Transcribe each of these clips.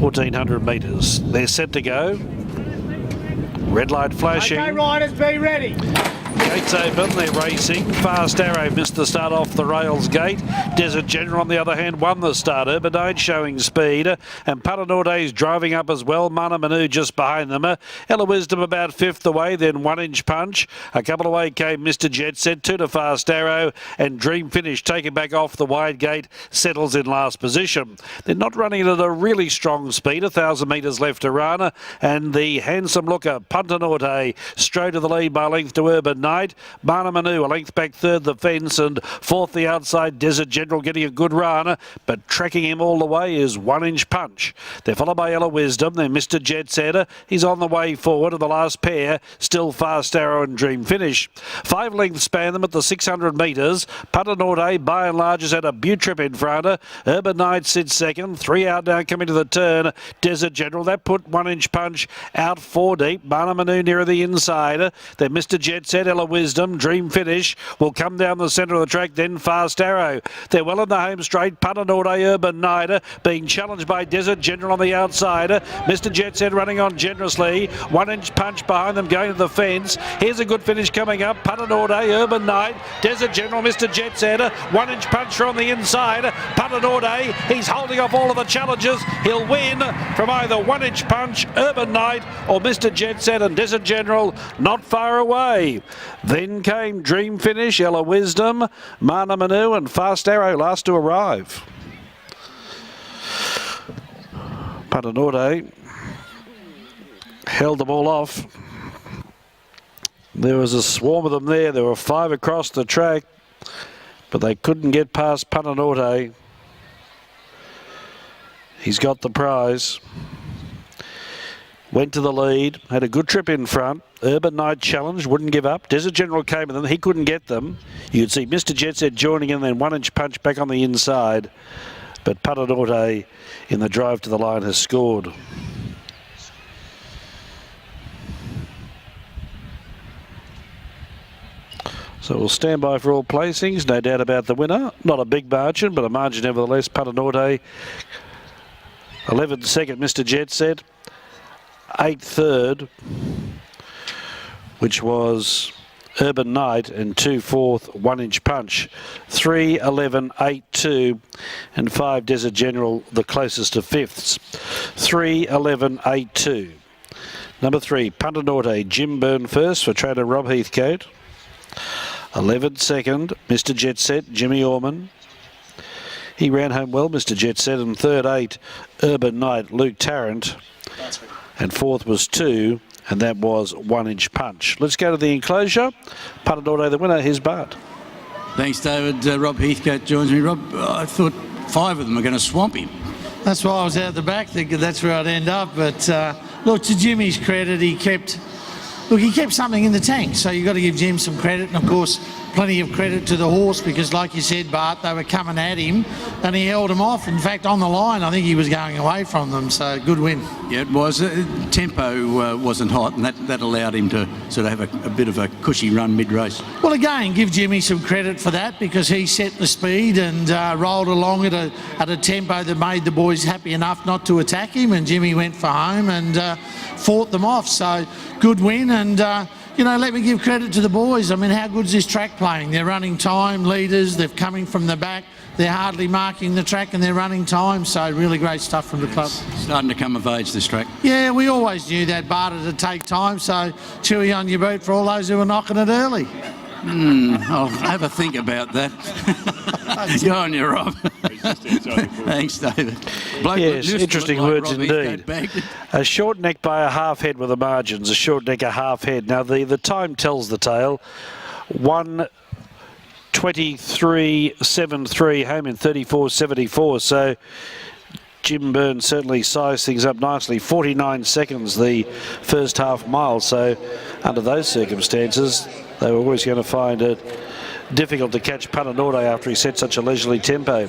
1400 metres. They're set to go. Red light flashing. Okay, riders, be ready. Gates open, they're racing. Fast Arrow missed the start off the rails gate. Desert General, on the other hand, won the start. Urbanide showing speed. And Punta Norte is driving up as well. Mana Manu just behind them. Ella Wisdom about fifth away, then 1 Inch Punch. A couple away came Mr. Jet Set, 2 to Fast Arrow. And Dream Finish, taken back off the wide gate, settles in last position. They're not running at a really strong speed. 1,000 metres left to run. And the handsome looker, Punta Norte, straight to the lead by length to Urbanide. Mana Manu a length back third the fence, and fourth the outside Desert General getting a good run, but tracking him all the way is 1 Inch Punch. They're followed by Ella Wisdom, then Mr. Jet Setter. He's on the way forward, and the last pair still Fast Arrow and Dream Finish. 5 lengths span them at the 600 metres. Punta Norte by and large has had a beaut trip in front. Urbanide sits second, 3 out now coming to the turn. Desert General, that put 1 Inch Punch out 4 deep. Mana Manu nearer the inside. Then Mr. Jet Set, Ella Wisdom, Dream Finish will come down the centre of the track, then Fast Arrow. They're well in the home straight. Punta Norte, Urbanide being challenged by Desert General on the outside. Mr. Jet Set running on generously. 1 Inch Punch behind them going to the fence. Here's a good finish coming up. Punta Norte, Urbanide, Desert General, Mr. Jet Set. 1 Inch Puncher on the inside. Punta Norte, he's holding off all of the challenges. He'll win from either 1 Inch Punch, Urbanide or Mr. Jet Set, and Desert General not far away. Then came Dream Finish, Ella Wisdom, Mana Manu and Fast Arrow last to arrive. Punta Norte held them all off. There was a swarm of them there. There were 5 across the track, but they couldn't get past Punta Norte. He's got the prize. Went to the lead, had a good trip in front. Urbanide challenged, wouldn't give up. Desert General came with them, he couldn't get them. You could see Mr. Jet Set joining in, then 1 Inch Punch back on the inside. But Punta Norte in the drive to the line has scored. So we'll stand by for all placings, no doubt about the winner. Not a big margin, but a margin nevertheless. Punta Norte, 11th second, Mr. Jet Set. 8th third, which was Urbanide, and 2 fourth, 1 Inch Punch. 3, 11, 8, 2, and 5 Desert General, the closest to fifths. 3, 11, 8, 2. Number 3, Punta Norte, Jim Byrne first for trainer Rob Heathcote. 11th second, Mr. Jet Set, Jimmy Orman. He ran home well, Mr. Jet Set, and 3rd, 8, Urbanide, Luke Tarrant. And 4th was 2, and that was 1 Inch Punch. Let's go to the enclosure. Punta Norte, the winner, here's Bart. Thanks, David. Rob Heathcote joins me. Rob, I thought 5 of them are going to swamp him. That's why I was out the back thinking that's where I'd end up. But look, to Jimmy's credit, he kept something in the tank. So you've got to give Jim some credit, and of course, plenty of credit to the horse, because like you said, Bart, they were coming at him and he held them off. In fact, on the line, I think he was going away from them. So good win. Yeah, it was. Tempo wasn't hot, and that allowed him to sort of have a bit of a cushy run mid-race. Well, again, give Jimmy some credit for that, because he set the speed and rolled along at a tempo that made the boys happy enough not to attack him, and Jimmy went for home and fought them off. So good win. And you know, let me give credit to the boys. I mean, how good's this track playing? They're running time, leaders, they're coming from the back, they're hardly marking the track, and they're running time. So really great stuff from the club. Starting to come of age, this track. Yeah, we always knew that, Bart, it'd take time. So chewy on your boot for all those who were knocking it early. I'll have a think about that. Go on, you're Rob. Thanks, David. Yes, interesting words indeed. A short neck by a half head with the margins, a short neck, a half head. Now, the time tells the tale. 1:23.73, home in 34.74. So Jim Byrne certainly sized things up nicely. 49 seconds the first half mile. So under those circumstances, they were always going to find it difficult to catch Punta Norte after he set such a leisurely tempo.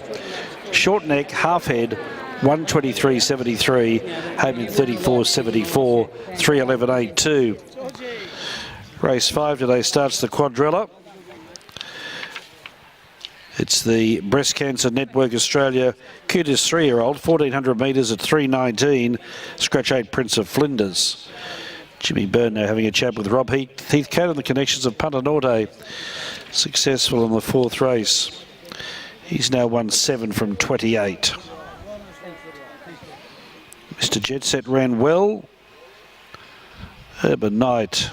Short neck, half head, 1:23.73, home in 34.74, 3:11.82. Race 5 today starts the quadrilla. It's the Breast Cancer Network Australia Cutest 3-year-old, 1400 metres at 3:19, Scratch 8 Prince of Flinders. Jimmy Byrne now having a chat with Rob Heathcote on the connections of Punta Norte. Successful in the 4th race. He's now won 7 from 28. Mr. Jet Set ran well. Urban Knight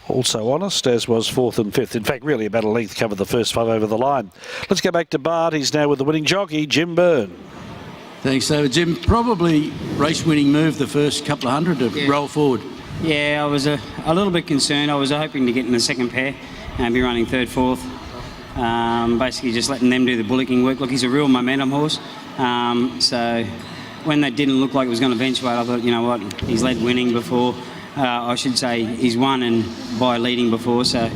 also honest, as was 4th and 5th. In fact, really about a length covered the first 5 over the line. Let's go back to Bart. He's now with the winning jockey, Jim Byrne. Thanks, David. Jim, probably race-winning move the first couple of hundred to roll forward. Yeah, I was a little bit concerned. I was hoping to get in the second pair and be running 3rd, 4th. Basically just letting them do the bullocking work. Look, he's a real momentum horse. So when that didn't look like it was going to eventuate, I thought, you know what, he's led winning before. I should say he's won and by leading before, so,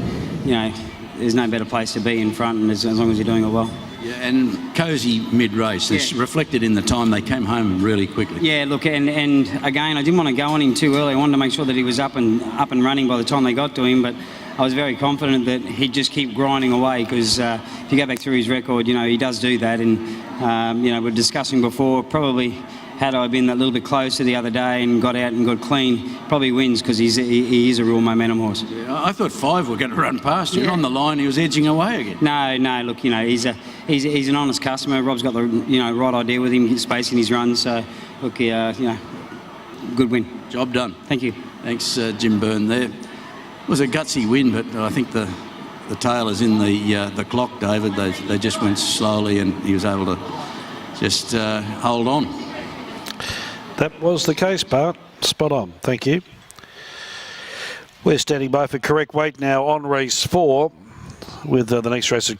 you know, there's no better place to be in front, and as long as you're doing it well. Yeah, and cosy mid-race. It's reflected in the time they came home really quickly. Yeah, look, and again, I didn't want to go on him too early. I wanted to make sure that he was up and running by the time they got to him, but I was very confident that he'd just keep grinding away, because if you go back through his record, you know, he does do that, and, you know, we're discussing before, probably had I been that little bit closer the other day and got out and got clean, probably wins, because he is a real momentum horse. Yeah, I thought 5 were going to run past him. On the line, he was edging away again. No, look, you know, he's an honest customer. Rob's got the, you know, right idea with him, space in his run. So, look, you know, good win. Job done. Thank you. Thanks, Jim Byrne there. It was a gutsy win, but I think the tail is in the clock, David. They just went slowly, and he was able to just hold on. That was the case, Bart. Spot on. Thank you. We're standing by for correct weight now on race 4 with the next race at